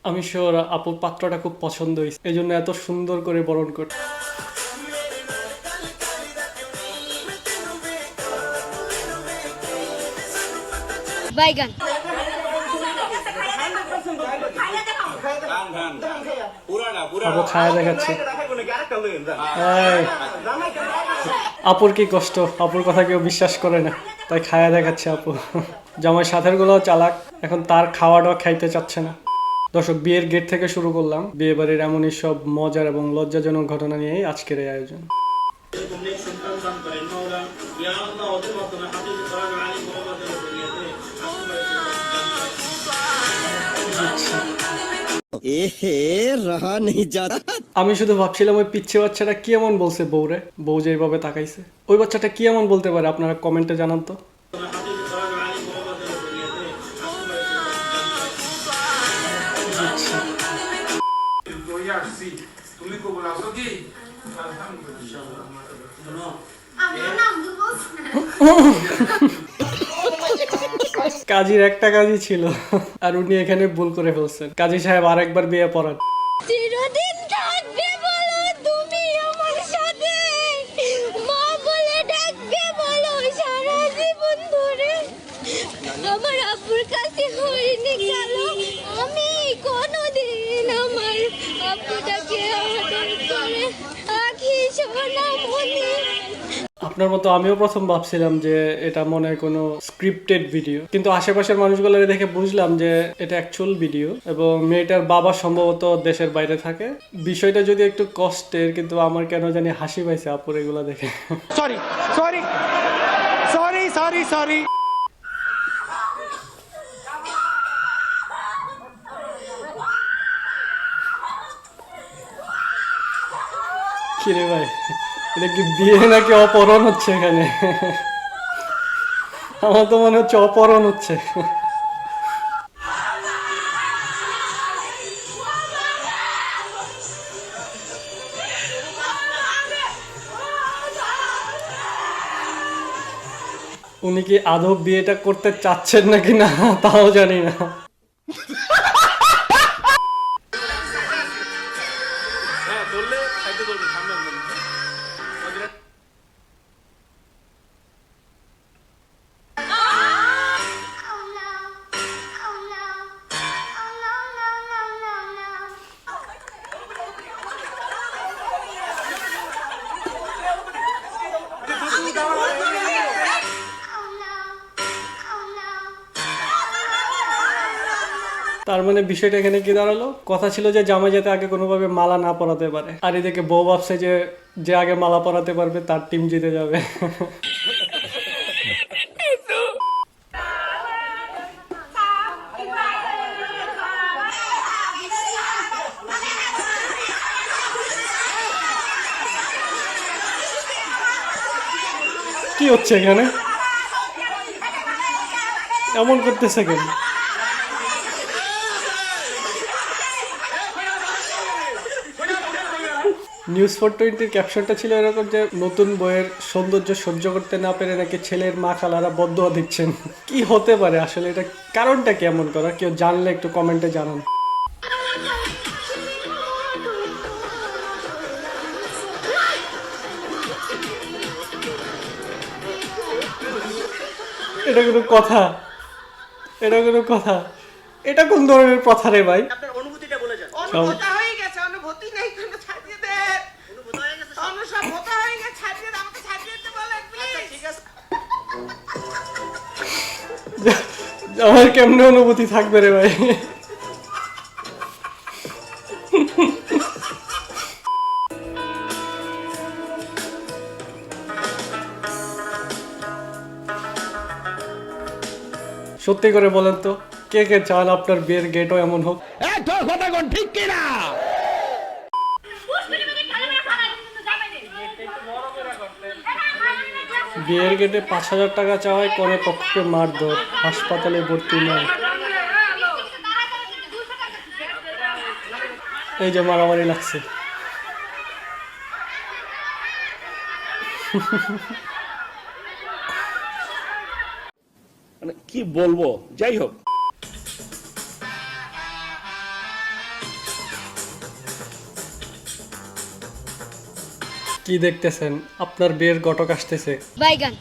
আমি শিওর আপুর পাত্রটা খুব পছন্দ হয়েছে, এই জন্য এত সুন্দর করে বরণ করছে। বাইগান আপু খায়া দেখাচ্ছে। আপুর কি কষ্ট, আপুর কথা কেউ বিশ্বাস করে না, তাই খায়া দেখাচ্ছে আপু। জামাই সাথের গুলো চালাক, এখন তার খাওয়াটাও খাইতে চাচ্ছে না। দর্শক, বিয়ের গেট থেকে শুরু করলাম, বিয়ে বাড়ির এমনই সব মজার এবং লজ্জাজনক ঘটনা নিয়েই আজকের এই আয়োজন। আমি শুধু ভাবছিলাম ওই পিচ্ছে বাচ্চাটা কি এমন বলছে বউরে, বউ যে এইভাবে তাকাইছে, ওই বাচ্চাটা কি এমন বলতে পারে, আপনারা কমেন্টে জানান তো। কাজীর একটা কাজই ছিল আর উনি এখানে ভুল করে ফেলছেন। কাজী সাহেব আরেকবার বিয়ে পড়ান। চিরদিন থাকবে বলো তুমি আমার সাথে, মা বলে ডাকবে বলো সারা জীবন ধরে। আমার আপুর কাছে হয়নি কালো, আমি কোনোদিন আমার আপুটাকে আদর করে আখি সোনা মনে। আপনার মতো আমিও প্রথম ভাবছিলাম যে এটা মনে হয় কোনো স্ক্রিপ্টেড ভিডিও, কিন্তু আশেপাশের মানুষগুলো দেখে বুঝলাম যে এটা অ্যাকচুয়াল ভিডিও এবং মেয়েটার বাবা সম্ভবত দেশের বাইরে থাকে। বিষয়টা যদি একটু কষ্টের, কিন্তু আমার কেন জানি হাসি পাইছে আপুর এগুলো দেখে। Sorry sorry sorry sorry sorry. কিরে ভাই, এটা কি বিয়ে নাকি অপহরণ হচ্ছে এখানে? আমার তো মনে হচ্ছে অপহরণ হচ্ছে। উনি কি আদৌ বিয়েটা করতে চাচ্ছেন নাকি না তাও জানি না। তার মানে বিষয়টা এখানে কি দাঁড়ালো, কথা ছিল যে জামাই যাতে আগে কোনোভাবে মালা না পরাতে পারে, আর এদিকে বউ ভাবছে যে যে আগে মালা পরাতে পারবে তার টিম জিতে যাবে। কি হচ্ছে এখানে, এমন করতেছে কেন? নিউজ 420 ক্যাপশনটা ছিল এরকম যে নতুন বইয়ের সৌন্দর্য সহ্য করতে না পেরে নাকি ছেলের মা খালারা বদদোয়া দিচ্ছেন। কি হতে পারে আসলে, এটা কারণটা কেমন করা, কেউ জানলে একটু কমেন্টে জানান। এটা কোনো কথা? এটা কোনো কথা? এটা কোন ধরনের কথা রে ভাই? আপনার অনুভূতিটা বলে যান। অনুভূতি হয়ে গেছে, অনুভূতি নেই কোনো, ছাড়িয়ে দে। অনুভূত হয়ে গেছে সব। সব হতে হয়ে গেছে, ছাড়িয়ে দে, আমাকে ছাড়িয়ে দিতে বলেন আচ্ছা প্লিজ। ঠিক আছে। আমার কেমনে অনুভূতি থাকবে রে ভাই? সত্যি করে বলেন তো, কে কে চান আপনার বিয়ের গেটও এমন হোক? কথা কোন ঠিক কিনা? বিয়ের গেটে 5,000 টাকা চাওয়ায় কনে পক্ষে মারধর, হাসপাতালে ভর্তি নয়। এই যে মারামারি লাগছে। মানে কি বলবো, যাই হোক। কি দেখতেছেন? আপনার বিয়ের ঘটক আসতেছে। বাইগান।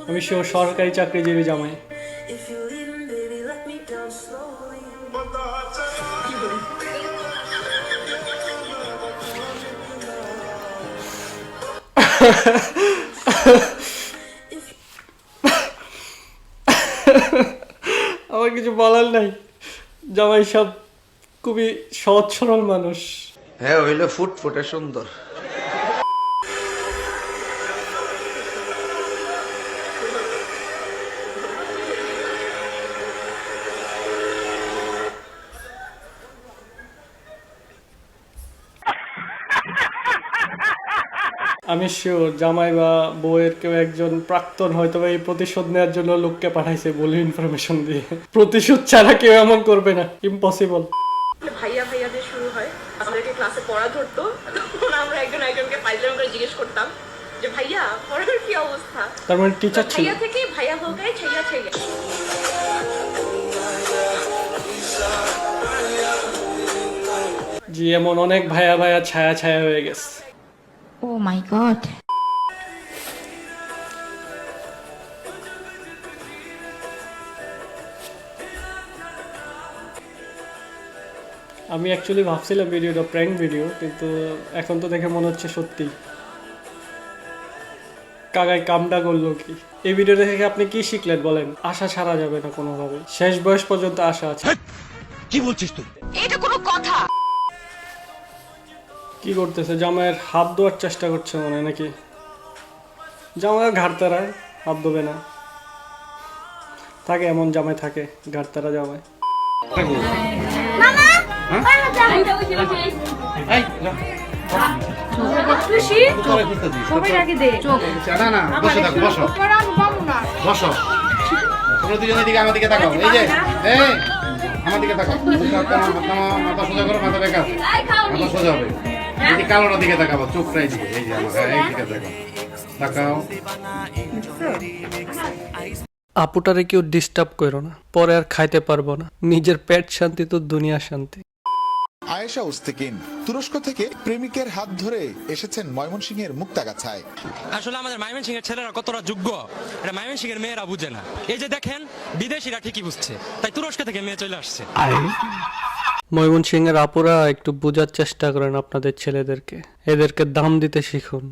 আমি শিওর সরকারি চাকরিজীবী জামাই। আমার কিছু বলার নাই। জামাই সব খুবই সহজ সরল মানুষ। হ্যাঁ হইলে ফুটফুটে সুন্দর। আমি শিওর জামাই বা বউয়ের কেউ একজন প্রাক্তন হয়তো বা এই প্রতিশোধ নেওয়ার জন্য লোককে পাঠাইছে বলে ইনফরমেশন দিয়ে। প্রতিশোধ ছাড়া কেউ এমন করবে না, ইম্পসিবল। ভাইয়া ভাইয়াদের শুরু হয়, আমাদেরকে ক্লাসে পড়া ধরতো, তখন আমরা একজন একজনকে পাইলাম করে জিজ্ঞেস করতাম যে ভাইয়া পড়ার কি অবস্থা। তার মানে টিচার ছিল। ভাইয়া থেকে ভাইয়া হয়ে গেছে ছাইয়া ছাইয়া। জি, এমন অনেক ভাইয়া ভাইয়া ছায়া ছায়া হয়ে গেছে। Oh my god. আমি অ্যাকচুয়ালি ভাবছিলাম ভিডিওটা প্র্যাঙ্ক ভিডিও, কিন্তু এখন তো দেখে মনে হচ্ছে সত্যি। কাকাই কামটা করলো কি? এই ভিডিও দেখে আপনি কি শিখলেন বলেন? আশা ছাড়া যাবে না কোনোভাবে, শেষ বয়স পর্যন্ত আশা আছে। কি বলছিস তুই? এটা কোনো কথা? কি করতেছে? জামাইয়ের হাত ধোয়ার চেষ্টা করছে মনে হয় নাকি? জামাইয়ের ঘাড়তারায় হাত ধোবে না, থাকে এমন জামাই থাকে, ঘাড়তারা জামাই। না না বসে থাকো, বসো বসো। তোমরা দুজনের দিকে আমার দিকে তাকাও। এই যে এই আমার দিকে তাকাও। মাথা সোজা করো, মাথা বেঁকা আছে, মাথা সোজা হবে। এই যে কালোটার দিকে তাকাবো, চোখটা এই দিকে, এই যে আমার এই দিকে তাকাও। আপুটারে কেউ ডিস্টার্ব করো না, পরে আর খাইতে পারবো না। নিজের পেট শান্তি তো দুনিয়া শান্তি। আয়েশা উস্তেকিন তুরস্ক থেকে প্রেমিকের হাত ধরে এসেছেন ময়মনসিংহের মুক্তাগাছায়। আসলে আমাদের ময়মনসিংহের ছেলেরা কতটা যোগ্য এটা ময়মনসিংহের মেয়েরা বুঝে না। এই যে দেখেন বিদেশিরা ঠিকই বুঝছে, তাই তুরস্ক থেকে মেয়ে চলে আসছে। ময়মনসিংহের আপুরা একটু বোঝার চেষ্টা করেন আপনাদের ছেলেদেরকে, এদেরকে দাম দিতে শিখুন।